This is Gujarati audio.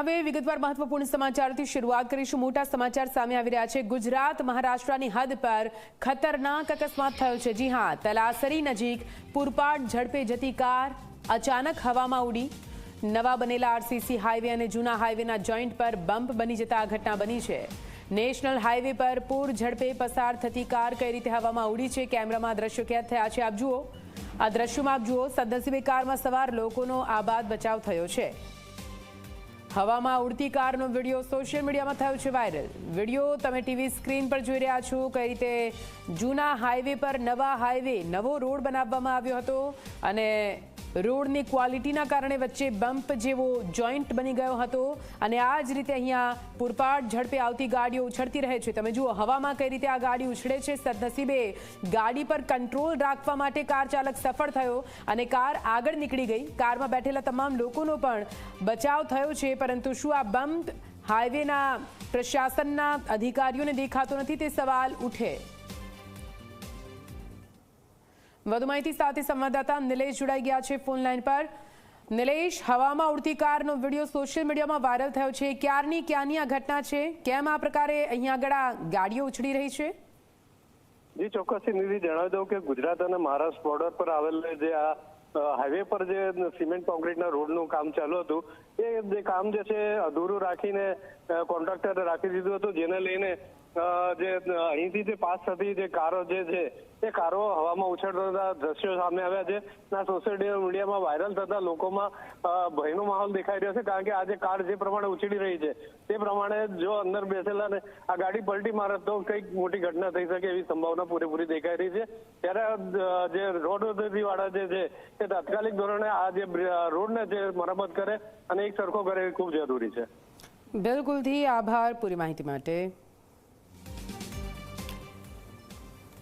હવે વિગતવાર મહત્વપૂર્ણ સમાચારથી શરૂઆત કરીશું। મોટા સમાચાર સામે આવી રહ્યા છે। ગુજરાત મહારાષ્ટ્રની હદ પર ખતરનાક અકસ્માત થયો છે। જી હા, તલાસરી નજીક પૂરપાટ ઝડપે જતી કાર અચાનક હવામાં ઉડી। નવા બનેલા આરસીસી હાઈવે અને જૂના હાઈવેના જોઈન્ટ પર બમ્પ બની જતા આ ઘટના બની છે। નેશનલ હાઈવે પર પૂર ઝડપે પસાર થતી કાર કઈ રીતે હવામાં ઉડી છે, કેમેરામાં દ્રશ્યો કેદ થયા છે। આપ જુઓ, આ દ્રશ્યોમાં આપ જુઓ, સદનસીબે કારમાં સવાર લોકોનો આબાદ બચાવ થયો છે। હવામાં ઉડતી કારનો વિડીયો સોશિયલ મીડિયામાં થયો છે વાયરલ। વિડીયો તમે ટીવી સ્ક્રીન પર જોઈ રહ્યા છો। કઈ રીતે જૂના હાઈવે પર નવા હાઈવે, નવો રોડ બનાવવામાં આવ્યો હતો અને રોડની ક્વોલિટીના કારણે વચ્ચે બમ્પ જેવો જોઈન્ટ બની ગયો હતો અને આ જ રીતે અહીંયા પૂરપાટ ઝડપે આવતી ગાડીઓ ઉછળતી રહે છે। તમે જુઓ હવામાં કઈ રીતે આ ગાડી ઉછળે છે। સદનસીબે ગાડી પર કંટ્રોલ રાખવા માટે કાર ચાલક સફળ થયો અને કાર આગળ નીકળી ગઈ। કારમાં બેઠેલા તમામ લોકોનો પણ બચાવ થયો છે, પરંતુ શું આ બમ્પ હાઈવેના પ્રશાસનના અધિકારીઓને દેખાતો નથી, તે સવાલ ઉઠે। વધુ માહિતી સાથે સંવાદદાતા નિલેશ જોડાઈ ગયા છે ફોન લાઈન પર। નિલેશ, હવામાં ઉડતી કારનો વિડીયો સોશિયલ મીડિયામાં વાયરલ થયો છે। ક્યારની આ ઘટના છે? કેમ આ પ્રકારે અહીંયા આગળ આ ગાડીઓ ઉછળી રહી છે? જી ચોક્કસથી નિધિ જણાવી દઉં કે ગુજરાત અને મહારાષ્ટ્ર બોર્ડર પર આવેલ જે આ હાઈવે પર જે સિમેન્ટ કોન્ક્રીટના રોડનું કામ ચાલુ હતું, એ જે કામ જે છે અધૂરું રાખીને કોન્ટ્રાક્ટરે રાખી દીધું હતું, જેને લઈને જે અહીંથી જે પાસ થતી જે કારો જે છે એ કારો હવામાં ઉછળતા દ્રશ્યો સામે આવ્યા છે। આ સોશિયલ મીડિયામાં વાયરલ થતા લોકોમાં ભયનો માહોલ દેખાઈ રહ્યો છે, કારણ કે આ જે કાર જે પ્રમાણે ઉછળી રહી છે તે પ્રમાણે જો અંદર બેસેલા ને આ ગાડી પલટી મારે તો કંઈક મોટી ઘટના થઈ શકે એવી સંભાવના પૂરેપૂરી દેખાઈ રહી છે। ત્યારે જે રોડ ઓથોરિટી વાળા જે છે એ તાત્કાલિક ધોરણે આ જે રોડને જે મરામત કરે અને એક સરખો કરે એ ખૂબ જરૂરી છે। બિલકુલથી આભાર પૂરી માહિતી માટે।